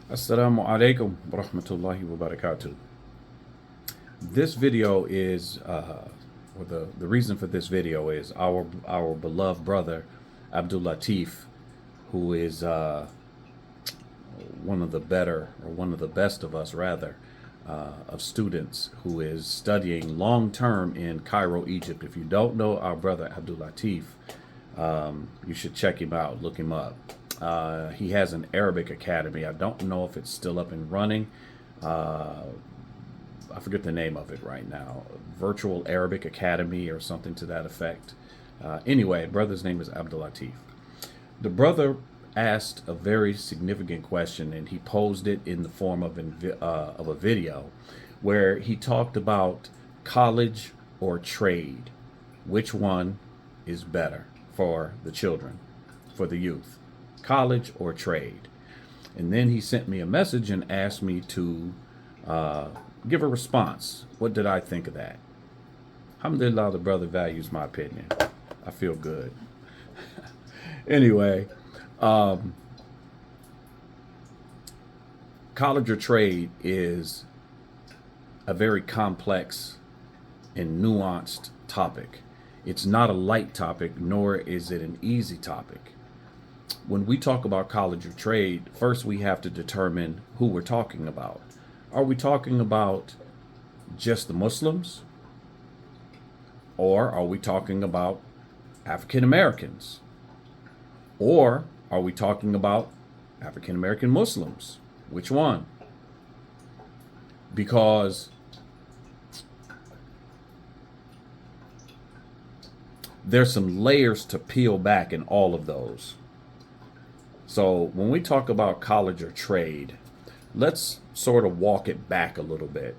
Assalamu alaikum wa rahmatullahi wa barakatuh. This video is, or the reason for this video is our beloved brother Abdul Latif, who is one of the better, or one of the best of us rather, of students who is studying long term in Cairo, Egypt. If you don't know our brother Abdul Latif, you should check him out, look him up. He has an Arabic academy. I don't know if it's still up and running. I forget the name of it right now. Virtual Arabic Academy or something to that effect. Anyway, brother's name is Abdul Latif. The brother asked a very significant question, and he posed it in the form of a video where he talked about college or trade. Which one is better for the children, for the youth? College or trade? And then he sent me a message and asked me to give a response. What did I think of that? Alhamdulillah, the brother values my opinion. I feel good. Anyway, college or trade is a very complex and nuanced topic. It's not a light topic, nor is it an easy topic. When we talk about college or trade, first we have to determine who we're talking about. Are we talking about just the Muslims? Or are we talking about African Americans? Or are we talking about African American Muslims? Which one? Because there's some layers to peel back in all of those. So when we talk about college or trade, let's sort of walk it back a little bit.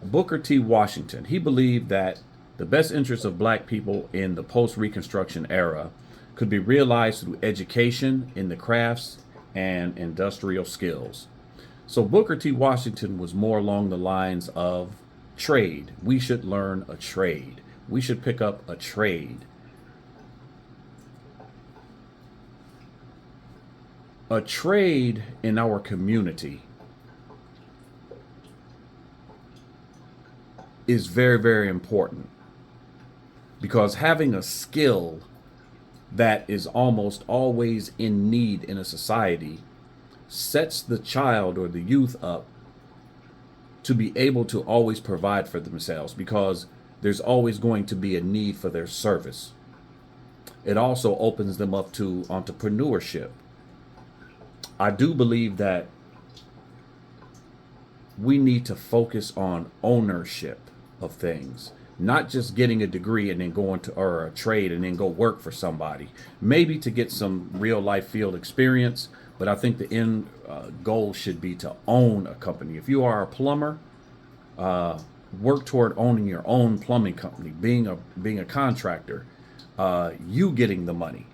Booker T. Washington, he believed that the best interests of black people in the post-Reconstruction era could be realized through education in the crafts and industrial skills. So Booker T. Washington was more along the lines of trade. We should learn a trade. We should pick up a trade. A trade in our community is very, very important, because having a skill that is almost always in need in a society sets the child or the youth up to be able to always provide for themselves, because there's always going to be a need for their service. It also opens them up to entrepreneurship. I do believe that we need to focus on ownership of things, not just getting a degree and then going to, or a trade and then go work for somebody, maybe to get some real life field experience. But I think the end goal should be to own a company. If you are a plumber, work toward owning your own plumbing company, being a contractor, you getting the money.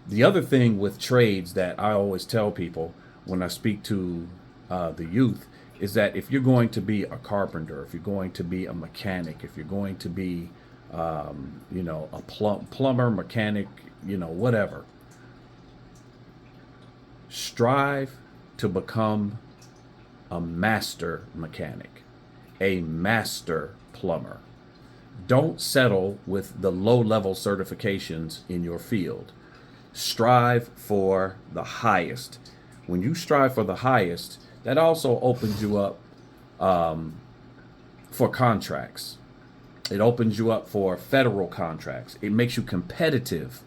The other thing with trades that I always tell people when I speak to the youth is that if you're going to be a carpenter, if you're going to be a mechanic, if you're going to be, a plumber, mechanic, whatever, strive to become a master mechanic, a master plumber. Don't settle with the low-level certifications in your field. Strive for the highest. When you strive for the highest, that also opens you up for contracts. It opens you up for federal contracts. It makes you competitive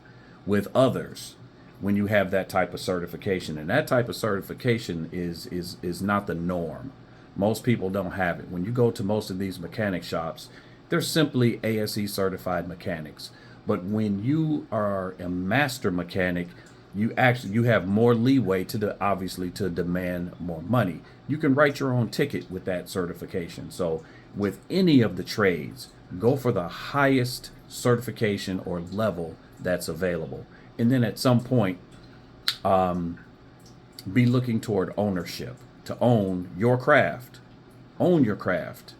with others when you have that type of certification. And that type of certification is not the norm. Most people don't have it. When you go to most of these mechanic shops, they're simply ASE certified mechanics. But when you are a master mechanic, you have more leeway obviously to demand more money. You can write your own ticket with that certification. So with any of the trades, go for the highest certification or level that's available. And then at some point, be looking toward ownership, to own your craft. Own your craft.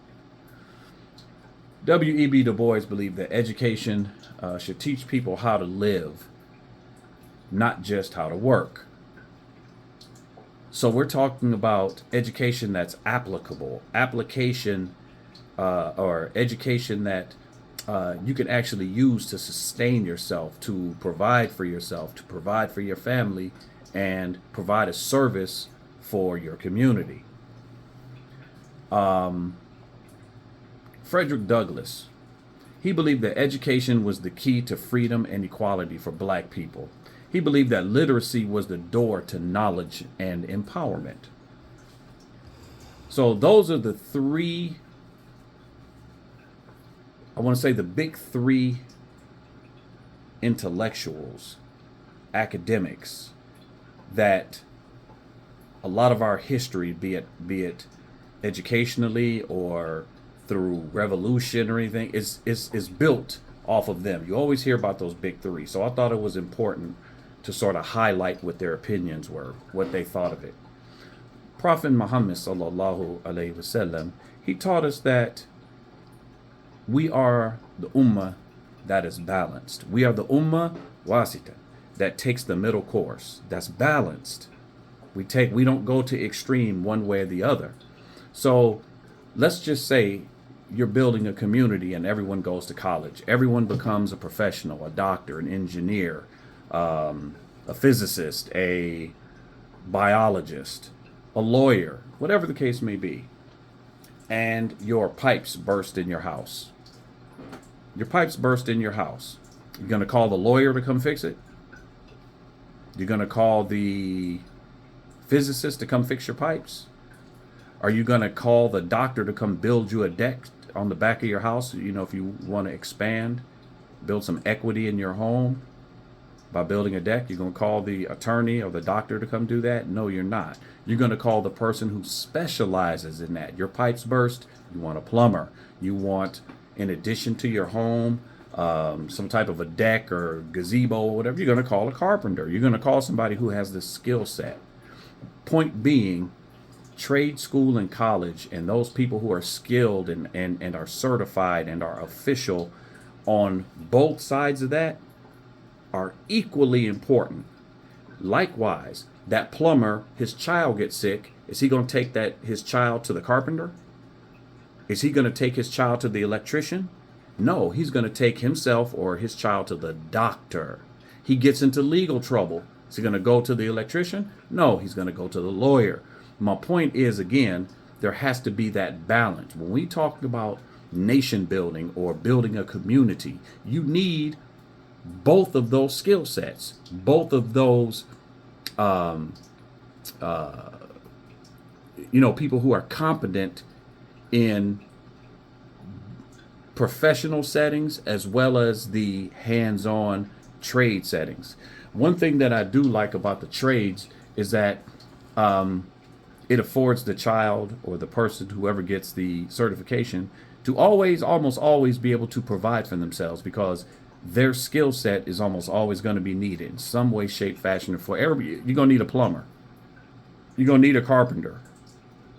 W.E.B. Du Bois believed that education should teach people how to live, not just how to work. So we're talking about education that's applicable, application or education that you can actually use to sustain yourself, to provide for yourself, to provide for your family, and provide a service for your community. Frederick Douglass, he believed that education was the key to freedom and equality for black people. He believed that literacy was the door to knowledge and empowerment. So those are the three, I want to say the big three intellectuals, academics, that a lot of our history, be it educationally or through revolution or anything, is built off of them. You always hear about those big three. So I thought it was important to sort of highlight what their opinions were, what they thought of it. Prophet Muhammad sallallahu alaihi wasallam, he taught us that we are the ummah that is balanced. We are the ummah wasita, that takes the middle course, that's balanced. We don't go to extreme one way or the other. So let's just say you're building a community and everyone goes to college. Everyone becomes a professional, a doctor, an engineer, a physicist, a biologist, a lawyer, whatever the case may be. And your pipes burst in your house. Your pipes burst in your house. You're going to call the lawyer to come fix it? You're going to call the physicist to come fix your pipes? Are you going to call the doctor to come build you a deck on the back of your house? You know, if you want to expand, build some equity in your home by building a deck, you're going to call the attorney or the doctor to come do that? No, you're not. You're going to call the person who specializes in that. Your pipes burst, you want a plumber. You want, in addition to your home, some type of a deck or gazebo or whatever, you're going to call a carpenter. You're going to call somebody who has this skill set. Point being, trade school and college and those people who are skilled and are certified and are official on both sides of that are equally important. Likewise, that plumber, his child gets sick, is he going to take his child to the carpenter? Is he going to take his child to the electrician? No, he's going to take himself or his child to the doctor. He gets into legal trouble. Is he going to go to the electrician? No, he's going to go to the lawyer. My point is, again, there has to be that balance. When we talk about nation building or building a community, you need both of those skill sets, both of those, people who are competent in professional settings as well as the hands-on trade settings. One thing that I do like about the trades is that it affords the child or the person, whoever gets the certification, to almost always be able to provide for themselves, because their skill set is almost always going to be needed in some way, shape, fashion. You're going to need a plumber. You're going to need a carpenter.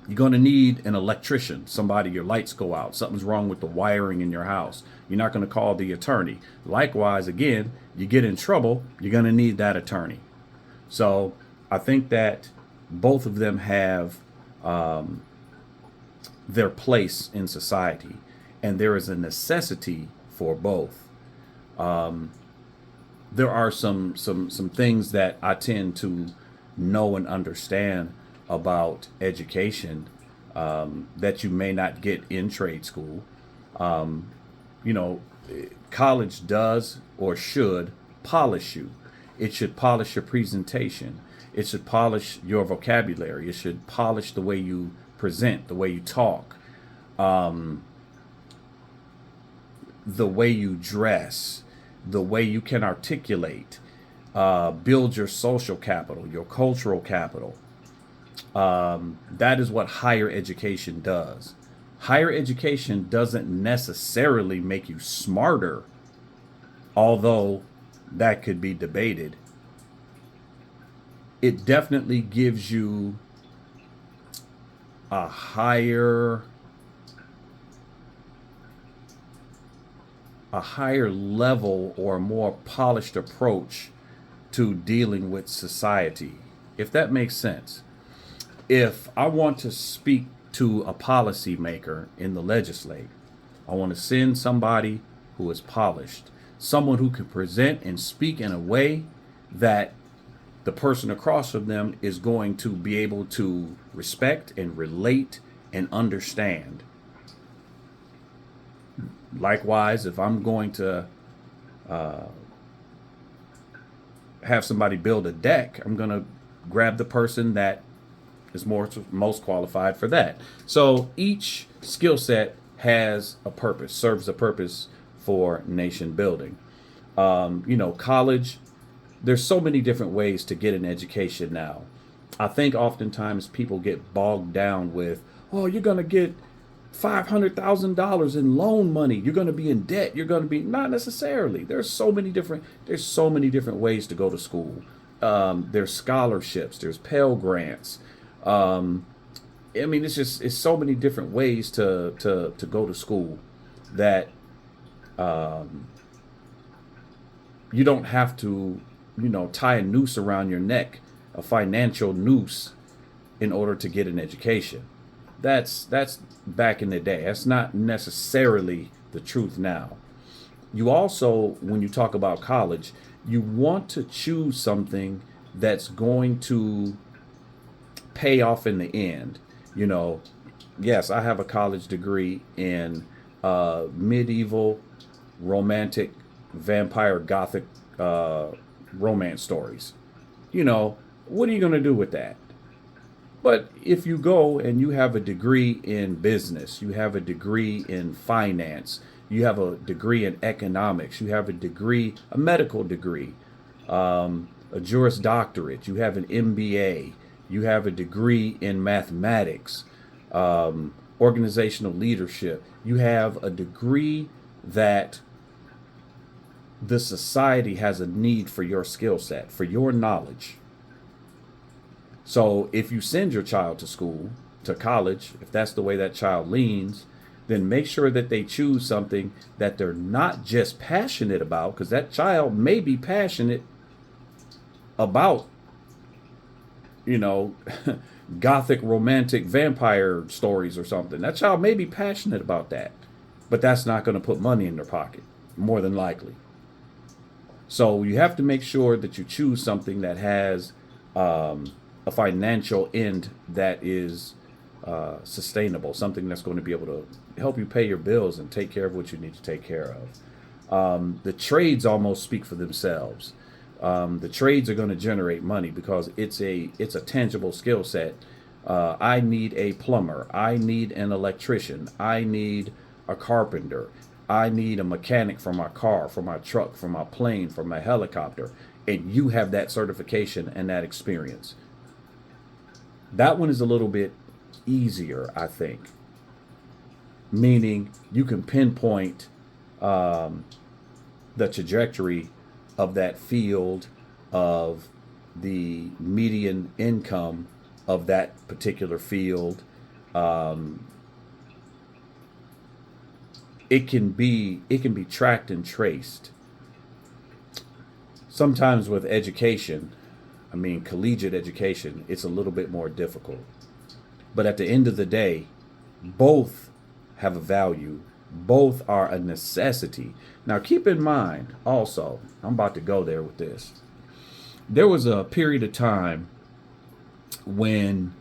You're going to need an electrician, somebody, your lights go out, something's wrong with the wiring in your house. You're not going to call the attorney. Likewise, again, you get in trouble, you're going to need that attorney. So I think that both of them have their place in society, and there is a necessity for both. There are some things that I tend to know and understand about education that you may not get in trade school. College does or should polish you. It should polish your presentation. It should polish your vocabulary. It should polish the way you present, the way you talk, the way you dress, the way you can articulate, build your social capital, your cultural capital. That is what higher education does. Higher education doesn't necessarily make you smarter, although that could be debated. It definitely gives you a higher level or a more polished approach to dealing with society, if that makes sense. If I want to speak to a policymaker in the legislature, I want to send somebody who is polished, someone who can present and speak in a way that the person across from them is going to be able to respect and relate and understand. Likewise, if I'm going to have somebody build a deck, I'm going to grab the person that is most qualified for that. So each skill set has a purpose, serves a purpose for nation building. College, there's so many different ways to get an education now. I think oftentimes people get bogged down with, oh, you're going to get $500,000 in loan money. You're going to be in debt. You're going to be, not necessarily. There's so many different ways to go to school. There's scholarships. There's Pell Grants. It's so many different ways to go to school that you don't have to, tie a noose around your neck, a financial noose, in order to get an education. That's back in the day. That's not necessarily the truth now. You also, when you talk about college, you want to choose something that's going to pay off in the end. Yes, I have a college degree in medieval, romantic, vampire, gothic romance stories. What are you going to do with that? But if you go and you have a degree in business, you have a degree in finance, you have a degree in economics, you have a medical degree, a Juris Doctorate, you have an MBA, you have a degree in mathematics, organizational leadership, you have a degree that the society has a need for your skill set, for your knowledge. So if you send your child to school, to college, if that's the way that child leans, then make sure that they choose something that they're not just passionate about, because that child may be passionate about, gothic, romantic, vampire stories or something. That child may be passionate about that, but that's not going to put money in their pocket, more than likely. So you have to make sure that you choose something that has a financial end that is sustainable, something that's going to be able to help you pay your bills and take care of what you need to take care of. The trades almost speak for themselves. The trades are going to generate money because it's a tangible skill set. I need a plumber. I need an electrician. I need a carpenter. I need a mechanic for my car, for my truck, for my plane, for my helicopter. And you have that certification and that experience. That one is a little bit easier, I think. Meaning you can pinpoint the trajectory of that field, of the median income of that particular field. It can be tracked and traced. Sometimes with education, collegiate education, it's a little bit more difficult. But at the end of the day, both have a value. Both are a necessity. Now, keep in mind also, I'm about to go there with this. There was a period of time when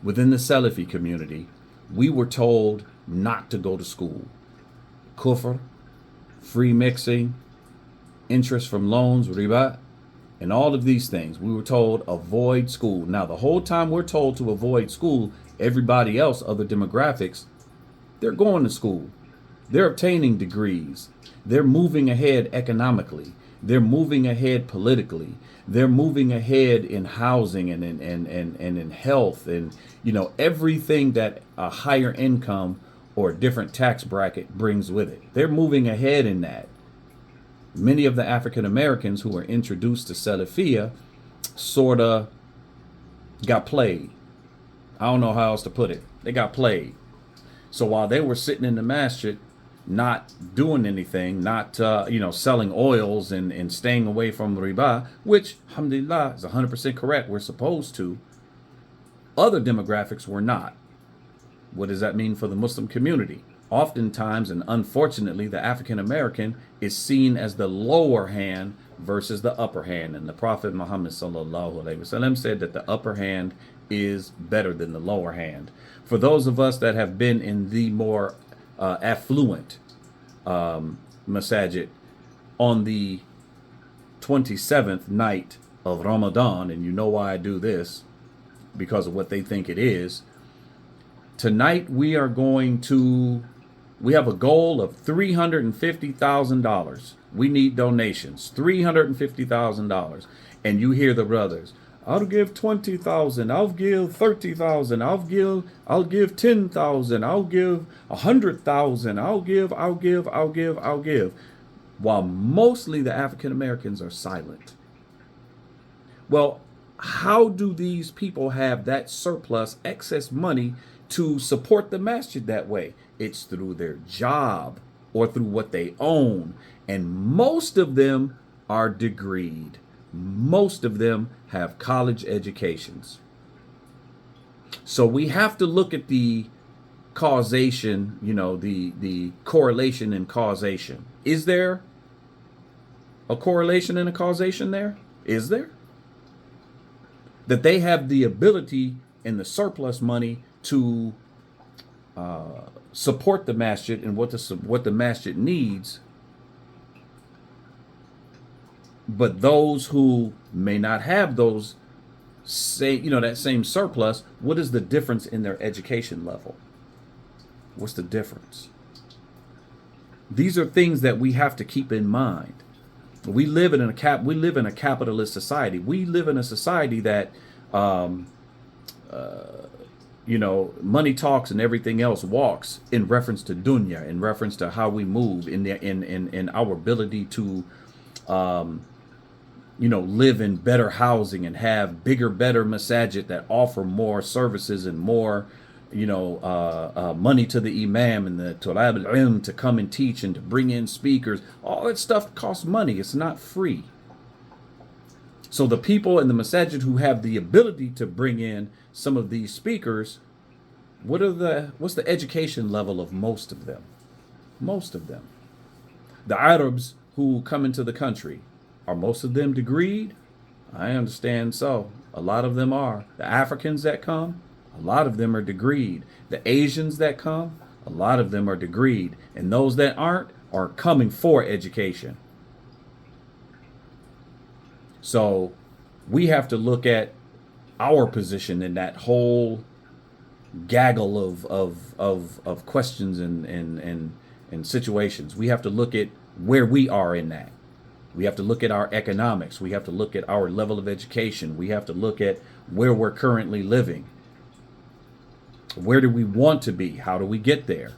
within the Salafi community, we were told not to go to school. Kufr, free mixing, interest from loans, riba, and all of these things. We were told avoid school. Now, the whole time we're told to avoid school, everybody else, other demographics, they're going to school. They're obtaining degrees. They're moving ahead economically. They're moving ahead politically. They're moving ahead in housing and in health and everything that a higher income or a different tax bracket brings with it. They're moving ahead in that. Many of the African Americans who were introduced to Salafiyya sort of got played. I don't know how else to put it. They got played. So while they were sitting in the masjid, not doing anything, not selling oils and staying away from riba, which, alhamdulillah, is 100% correct. We're supposed to. Other demographics were not. What does that mean for the Muslim community? Oftentimes, and unfortunately, the African American is seen as the lower hand versus the upper hand. And the Prophet Muhammad sallallahu alaihi wasallam said that the upper hand is better than the lower hand. For those of us that have been in the more affluent masajid on the 27th night of Ramadan, and you know why I do this, because of what they think it is. Tonight we have a goal of $350,000. We need donations, $350,000. And you hear the brothers, I'll give 20,000, I'll give 30,000, I'll give 10,000, I'll give 100,000, I'll give. While mostly the African Americans are silent. Well, how do these people have that surplus, excess money to support the masjid that way? It's through their job or through what they own. And most of them are degreed. Most of them have college educations. So we have to look at the causation, the correlation and causation. Is there a correlation and a causation there? Is there? That they have the ability and the surplus money to support the masjid and what the masjid needs. But those who may not have those, that same surplus, what is the difference in their education level? What's the difference? These are things that we have to keep in mind. We live in a capitalist society. We live in a society that, money talks and everything else walks in reference to dunya, in reference to how we move, in our ability to, live in better housing and have bigger, better masajid that offer more services and more, money to the imam and the tulab al-ilm to come and teach and to bring in speakers. All that stuff costs money. It's not free. So the people in the masajid who have the ability to bring in some of these speakers, what's the education level of most of them? Most of them. The Arabs who come into the country, are most of them degreed? I understand so. A lot of them are. The Africans that come, a lot of them are degreed. The Asians that come, a lot of them are degreed. And those that aren't are coming for education. So we have to look at our position in that whole gaggle of questions and situations. We have to look at where we are in that. We have to look at our economics. We have to look at our level of education. We have to look at where we're currently living. Where do we want to be? How do we get there?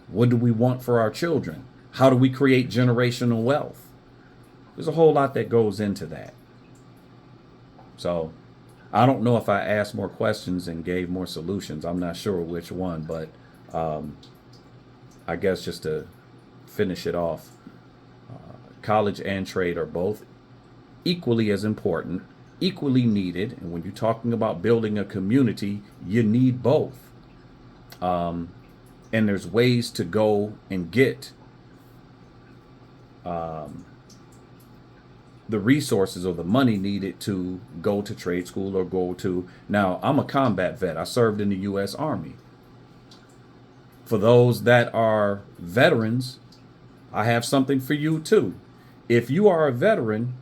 What do we want for our children? How do we create generational wealth? There's a whole lot that goes into that. So I don't know if I asked more questions and gave more solutions. I'm not sure which one, but I guess just to finish it off, college and trade are both equally as important, equally needed. And when you're talking about building a community, you need both. And there's ways to go and get the resources or the money needed to go to trade school or go to. Now, I'm a combat vet. I served in the U.S. Army. For those that are veterans, I have something for you too. If you are a veteran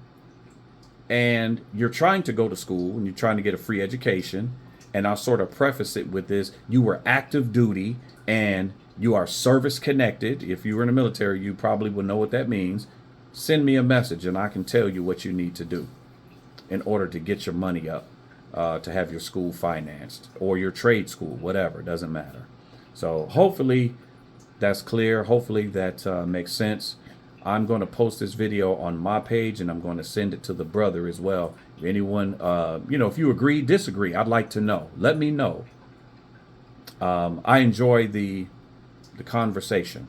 and you're trying to go to school and you're trying to get a free education, and I'll sort of preface it with this, you were active duty and you are service connected. If you were in the military, you probably would know what that means. Send me a message and I can tell you what you need to do in order to get your money up, to have your school financed or your trade school, whatever, doesn't matter. So hopefully that's clear. Hopefully that makes sense. I'm going to post this video on my page and I'm going to send it to the brother as well. If anyone, if you agree, disagree, I'd like to know. Let me know. I enjoy the conversation.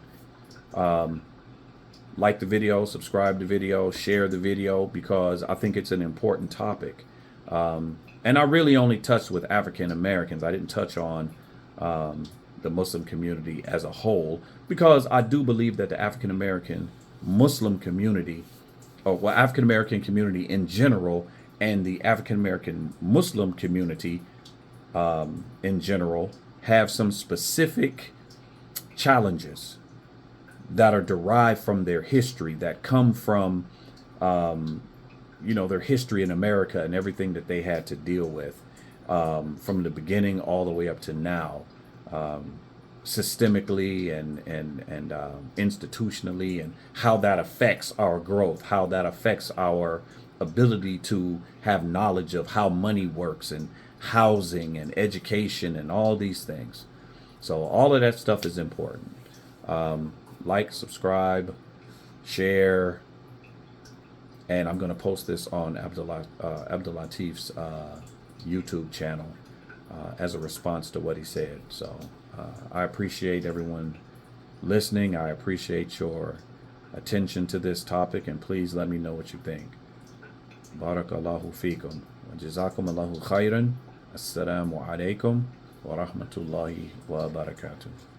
Like the video, subscribe to the video, share the video, because I think it's an important topic. And I really only touched with African Americans. I didn't touch on the Muslim community as a whole, because I do believe that the African American Muslim community, or well, African American community in general, and the African American Muslim community in general, have some specific challenges that are derived from their history, that come from their history in America and everything that they had to deal with from the beginning all the way up to now, systemically and institutionally, and how that affects our growth, how that affects our ability to have knowledge of how money works, and housing and education and all these things. So all of that stuff is important. Like, subscribe, share, and I'm going to post this on Abdulatif's YouTube channel as a response to what he said. So I appreciate everyone listening. I appreciate your attention to this topic, and please let me know what you think. Barakallahu fikum. Wa jazakum Allahu khairan. Assalamu alaikum wa rahmatullahi wa barakatuh.